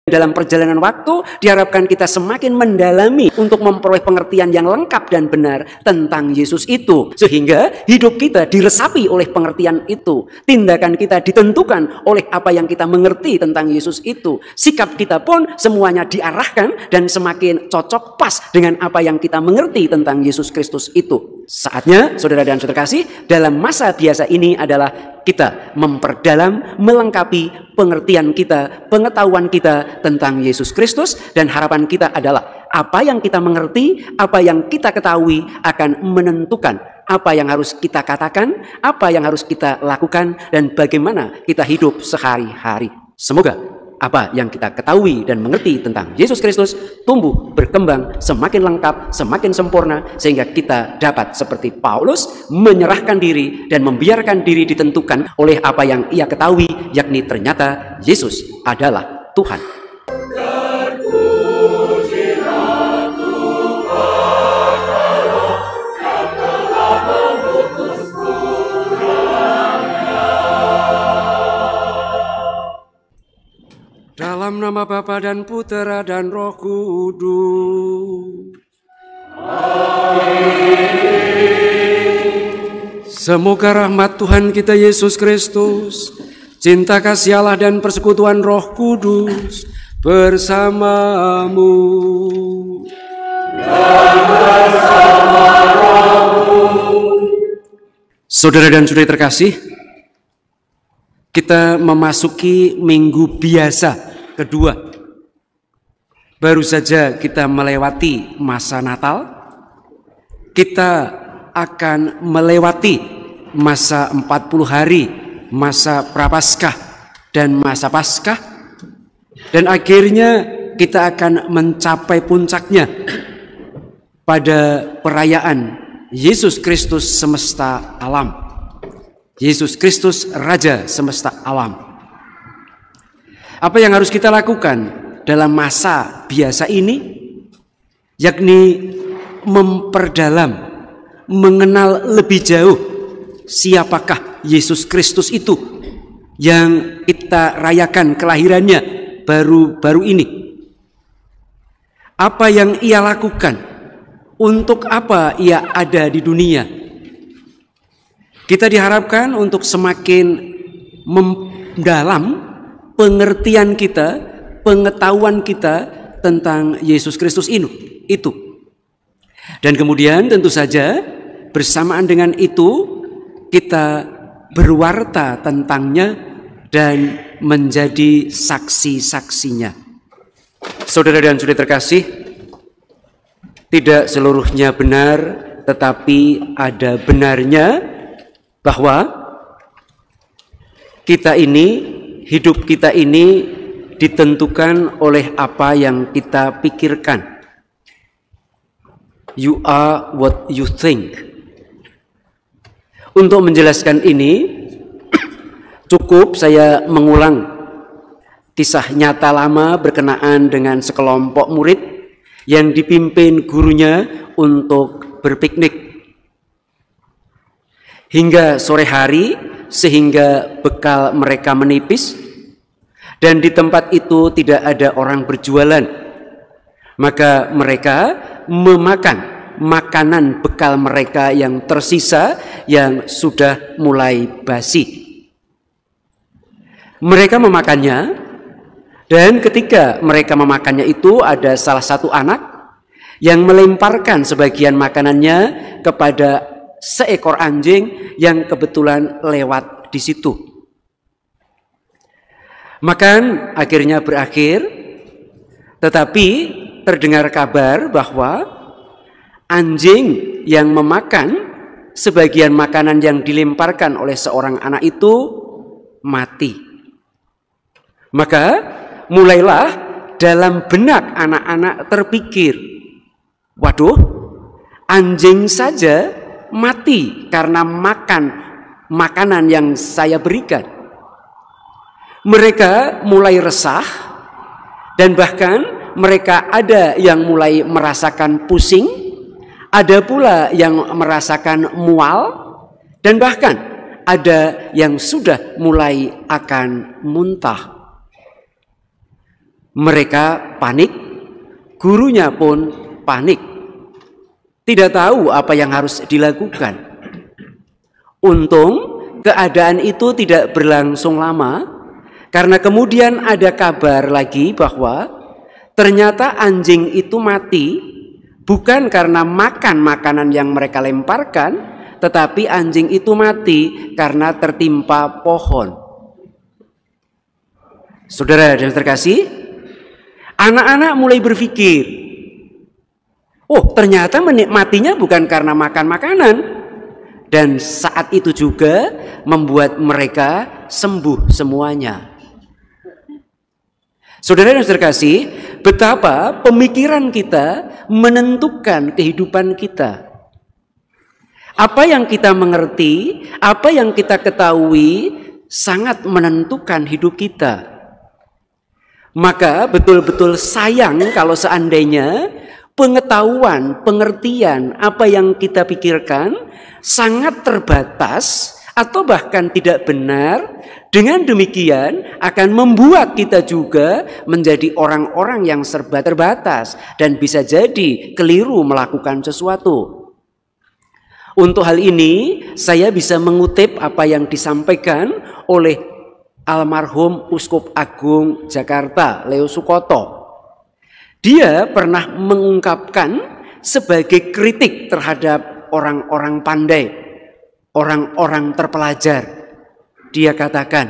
Dalam perjalanan waktu diharapkan kita semakin mendalami untuk memperoleh pengertian yang lengkap dan benar tentang Yesus itu. Sehingga hidup kita diresapi oleh pengertian itu. Tindakan kita ditentukan oleh apa yang kita mengerti tentang Yesus itu. Sikap kita pun semuanya diarahkan dan semakin cocok pas dengan apa yang kita mengerti tentang Yesus Kristus itu. Saatnya, saudara dan saudara kasih, dalam masa biasa ini adalah kita memperdalam, melengkapi pengertian kita, pengetahuan kita tentang Yesus Kristus, dan harapan kita adalah apa yang kita mengerti, apa yang kita ketahui akan menentukan apa yang harus kita katakan, apa yang harus kita lakukan, dan bagaimana kita hidup sehari-hari. Semoga apa yang kita ketahui dan mengerti tentang Yesus Kristus tumbuh, berkembang, semakin lengkap, semakin sempurna, sehingga kita dapat seperti Paulus menyerahkan diri dan membiarkan diri ditentukan oleh apa yang ia ketahui, yakni ternyata Yesus adalah Tuhan. Dalam nama Bapa dan Putera dan Roh Kudus. Amin. Semoga rahmat Tuhan kita Yesus Kristus, cinta kasih Allah dan persekutuan Roh Kudus bersamamu. Dan bersama rohmu. Saudara dan saudari terkasih, kita memasuki minggu biasa kedua. Baru saja kita melewati masa Natal. Kita akan melewati masa 40 hari, masa Prapaskah dan masa Paskah. Dan akhirnya kita akan mencapai puncaknya pada perayaan Yesus Kristus semesta alam. Yesus Kristus Raja semesta alam. Apa yang harus kita lakukan dalam masa biasa ini? Yakni memperdalam, mengenal lebih jauh siapakah Yesus Kristus itu yang kita rayakan kelahirannya baru-baru ini. Apa yang ia lakukan? Untuk apa ia ada di dunia? Kita diharapkan untuk semakin mendalam pengertian kita, pengetahuan kita tentang Yesus Kristus itu. Dan kemudian tentu saja bersamaan dengan itu kita berwarta tentangnya dan menjadi saksi-saksinya. Saudara dan saudari terkasih, tidak seluruhnya benar, tetapi ada benarnya bahwa hidup kita ini ditentukan oleh apa yang kita pikirkan. You are what you think. Untuk menjelaskan ini, cukup saya mengulang kisah nyata lama berkenaan dengan sekelompok murid yang dipimpin gurunya untuk berpiknik. Hingga sore hari, sehingga bekal mereka menipis, dan di tempat itu tidak ada orang berjualan. Maka mereka memakan makanan bekal mereka yang tersisa, yang sudah mulai basi. Mereka memakannya, dan ketika mereka memakannya itu ada salah satu anak yang melemparkan sebagian makanannya kepada seekor anjing yang kebetulan lewat di situ. Makan akhirnya berakhir, tetapi terdengar kabar bahwa anjing yang memakan sebagian makanan yang dilemparkan oleh seorang anak itu mati. Maka mulailah dalam benak anak-anak terpikir, waduh, anjing saja mati karena makan makanan yang saya berikan. Mereka mulai resah, dan bahkan mereka ada yang mulai merasakan pusing, ada pula yang merasakan mual, dan bahkan ada yang sudah mulai akan muntah. Mereka panik, gurunya pun panik. Tidak tahu apa yang harus dilakukan. Untung keadaan itu tidak berlangsung lama, karena kemudian ada kabar lagi bahwa ternyata anjing itu mati bukan karena makan makanan yang mereka lemparkan, tetapi anjing itu mati karena tertimpa pohon. Saudara dan terkasih, anak-anak mulai berpikir, oh ternyata matinya bukan karena makan makanan. Dan saat itu juga membuat mereka sembuh semuanya. Saudara dan terkasih, betapa pemikiran kita menentukan kehidupan kita. Apa yang kita mengerti, apa yang kita ketahui sangat menentukan hidup kita. Maka betul-betul sayang kalau seandainya pengetahuan, pengertian apa yang kita pikirkan sangat terbatas atau bahkan tidak benar. Dengan demikian akan membuat kita juga menjadi orang-orang yang serba terbatas dan bisa jadi keliru melakukan sesuatu. Untuk hal ini saya bisa mengutip apa yang disampaikan oleh almarhum Uskup Agung Jakarta Leo Sukoto. Dia pernah mengungkapkan sebagai kritik terhadap orang-orang pandai, orang-orang terpelajar. Dia katakan,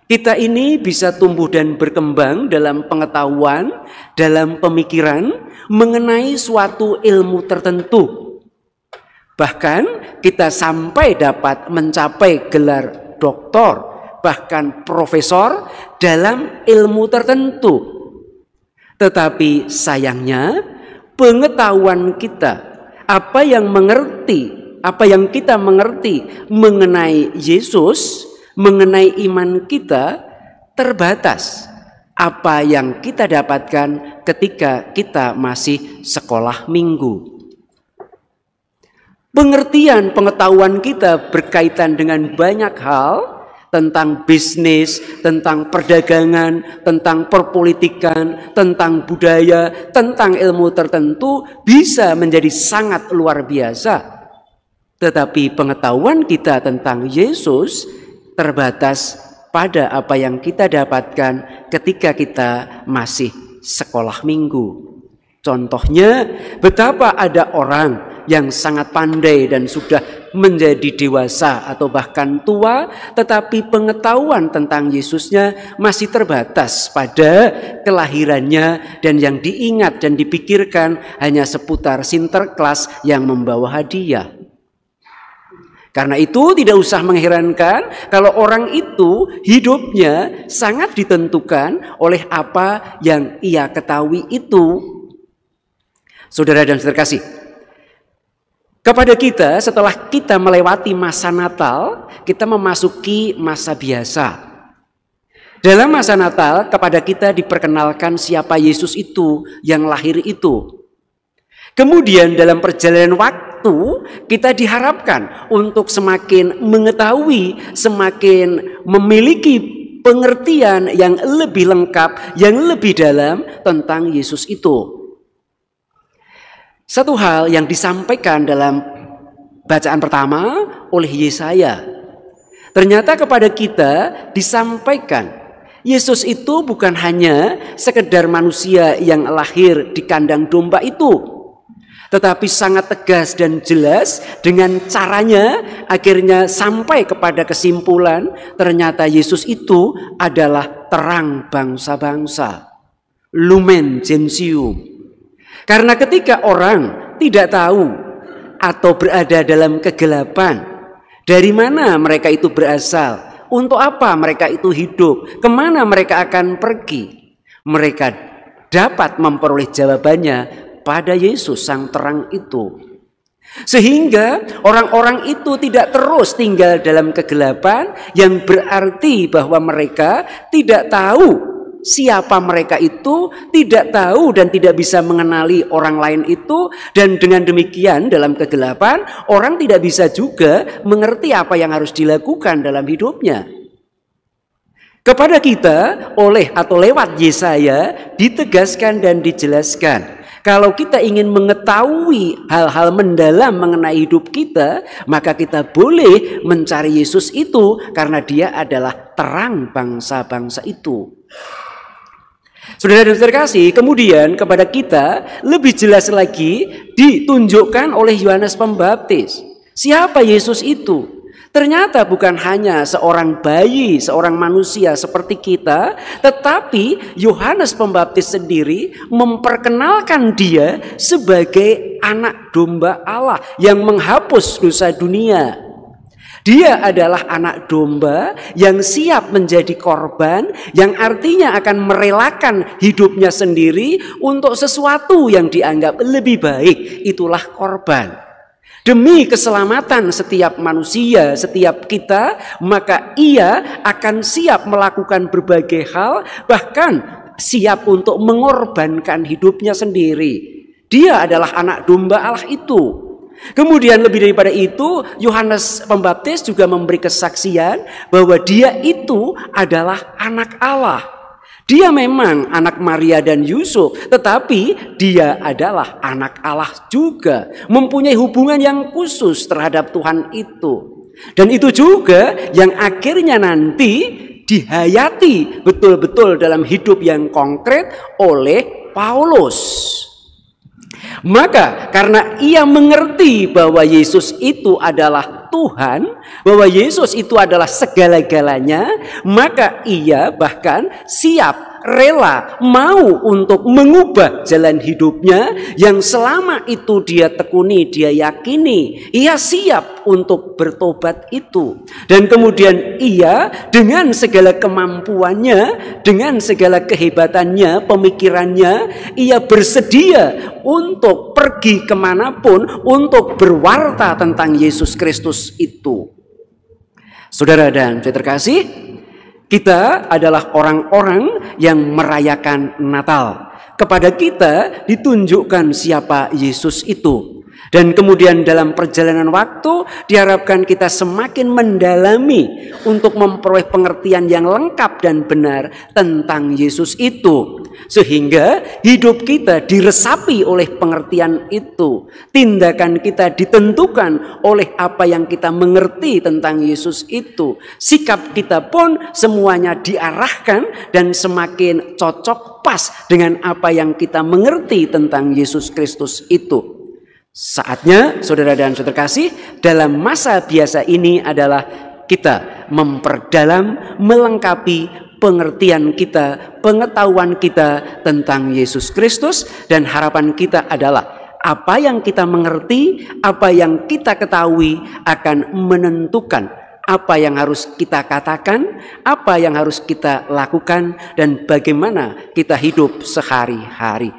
kita ini bisa tumbuh dan berkembang dalam pengetahuan, dalam pemikiran mengenai suatu ilmu tertentu. Bahkan kita sampai dapat mencapai gelar doktor, bahkan profesor dalam ilmu tertentu. Tetapi sayangnya pengetahuan kita, apa yang kita mengerti mengenai Yesus, mengenai iman kita terbatas. Apa yang kita dapatkan ketika kita masih sekolah minggu. Pengertian pengetahuan kita berkaitan dengan banyak hal, tentang bisnis, tentang perdagangan, tentang perpolitikan, tentang budaya, tentang ilmu tertentu bisa menjadi sangat luar biasa. Tetapi pengetahuan kita tentang Yesus terbatas pada apa yang kita dapatkan ketika kita masih sekolah minggu. Contohnya, betapa ada orang yang sangat pandai dan sudah menjadi dewasa atau bahkan tua, tetapi pengetahuan tentang Yesusnya masih terbatas pada kelahirannya, dan yang diingat dan dipikirkan hanya seputar Sinterklas yang membawa hadiah. Karena itu tidak usah mengherankan kalau orang itu hidupnya sangat ditentukan oleh apa yang ia ketahui itu. Saudara dan saudara kasih, kepada kita setelah kita melewati masa Natal, kita memasuki masa biasa. Dalam masa Natal kepada kita diperkenalkan siapa Yesus itu yang lahir itu. Kemudian dalam perjalanan waktu kita diharapkan untuk semakin mengetahui, semakin memiliki pengertian yang lebih lengkap, yang lebih dalam tentang Yesus itu. Satu hal yang disampaikan dalam bacaan pertama oleh Yesaya. Ternyata kepada kita disampaikan Yesus itu bukan hanya sekedar manusia yang lahir di kandang domba itu, tetapi sangat tegas dan jelas dengan caranya akhirnya sampai kepada kesimpulan ternyata Yesus itu adalah terang bangsa-bangsa, lumen gentium. Karena ketika orang tidak tahu atau berada dalam kegelapan, dari mana mereka itu berasal, untuk apa mereka itu hidup, kemana mereka akan pergi, mereka dapat memperoleh jawabannya pada Yesus sang terang itu. Sehingga orang-orang itu tidak terus tinggal dalam kegelapan, yang berarti bahwa mereka tidak tahu siapa mereka itu, tidak tahu dan tidak bisa mengenali orang lain itu, dan dengan demikian dalam kegelapan orang tidak bisa juga mengerti apa yang harus dilakukan dalam hidupnya. Kepada kita oleh atau lewat Yesaya ditegaskan dan dijelaskan. Kalau kita ingin mengetahui hal-hal mendalam mengenai hidup kita, maka kita boleh mencari Yesus itu karena dia adalah terang bangsa-bangsa itu. Saudara dan saudara kasih, kemudian kepada kita lebih jelas lagi ditunjukkan oleh Yohanes Pembaptis. Siapa Yesus itu? Ternyata bukan hanya seorang bayi, seorang manusia seperti kita, tetapi Yohanes Pembaptis sendiri memperkenalkan dia sebagai anak domba Allah yang menghapus dosa dunia. Dia adalah anak domba yang siap menjadi korban, yang artinya akan merelakan hidupnya sendiri untuk sesuatu yang dianggap lebih baik, itulah korban. Demi keselamatan setiap manusia, setiap kita, maka ia akan siap melakukan berbagai hal, bahkan siap untuk mengorbankan hidupnya sendiri. Dia adalah anak domba Allah itu. Kemudian lebih daripada itu, Yohanes Pembaptis juga memberi kesaksian bahwa dia itu adalah anak Allah. Dia memang anak Maria dan Yusuf, tetapi dia adalah anak Allah juga, mempunyai hubungan yang khusus terhadap Tuhan itu. Dan itu juga yang akhirnya nanti dihayati betul-betul dalam hidup yang konkret oleh Paulus. Maka karena ia mengerti bahwa Yesus itu adalah Tuhan, bahwa Yesus itu adalah segala-galanya, maka ia bahkan siap, rela, mau untuk mengubah jalan hidupnya yang selama itu dia tekuni, dia yakini. Ia siap untuk bertobat itu. Dan kemudian ia dengan segala kemampuannya, dengan segala kehebatannya, pemikirannya, ia bersedia untuk pergi kemanapun untuk berwarta tentang Yesus Kristus itu. Saudara dan saudara terkasih, kita adalah orang-orang yang merayakan Natal. Kepada kita ditunjukkan siapa Yesus itu. Dan kemudian dalam perjalanan waktu diharapkan kita semakin mendalami untuk memperoleh pengertian yang lengkap dan benar tentang Yesus itu. Sehingga hidup kita diresapi oleh pengertian itu. Tindakan kita ditentukan oleh apa yang kita mengerti tentang Yesus itu. Sikap kita pun semuanya diarahkan dan semakin cocok pas dengan apa yang kita mengerti tentang Yesus Kristus itu. Saatnya saudara dan saudara kasih, dalam masa biasa ini adalah kita memperdalam, melengkapi pengertian kita, pengetahuan kita tentang Yesus Kristus. Dan harapan kita adalah apa yang kita mengerti, apa yang kita ketahui akan menentukan apa yang harus kita katakan, apa yang harus kita lakukan, dan bagaimana kita hidup sehari-hari.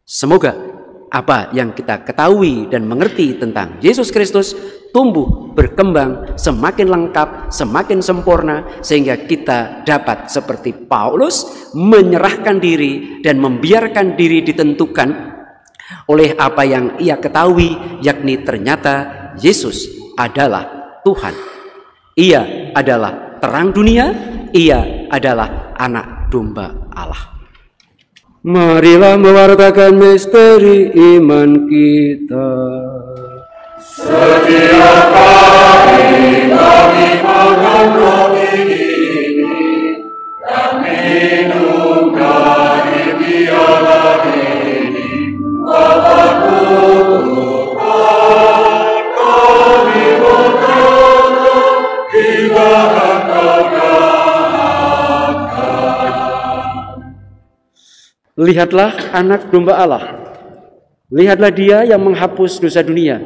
Semoga apa yang kita ketahui dan mengerti tentang Yesus Kristus tumbuh, berkembang, semakin lengkap, semakin sempurna, sehingga kita dapat seperti Paulus menyerahkan diri dan membiarkan diri ditentukan oleh apa yang ia ketahui, yakni ternyata Yesus adalah Tuhan. Ia adalah terang dunia, ia adalah anak domba Allah. Marilah mewartakan misteri iman kita. Setiap kali kami makan roti ini dan minum dari piala ini, Bapa-Ku Tuhan, kami berkata, kita Engkau Lihatlah anak domba Allah. Lihatlah dia yang menghapus dosa dunia.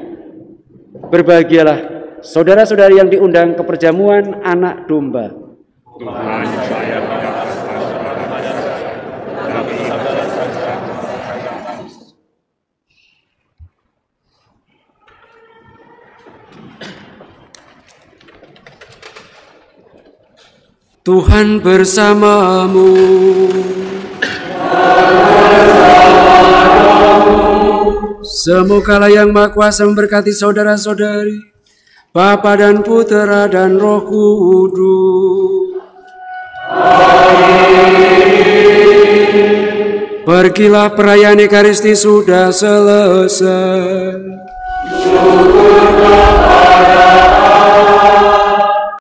Berbahagialah saudara-saudari yang diundang ke perjamuan anak domba. Tuhan bersamamu. Semoga Yang Maha Kuasa memberkati saudara-saudari, Bapa dan Putera dan Roh Kudus. Pergilah, perayaan Ekaristi sudah selesai. Syukur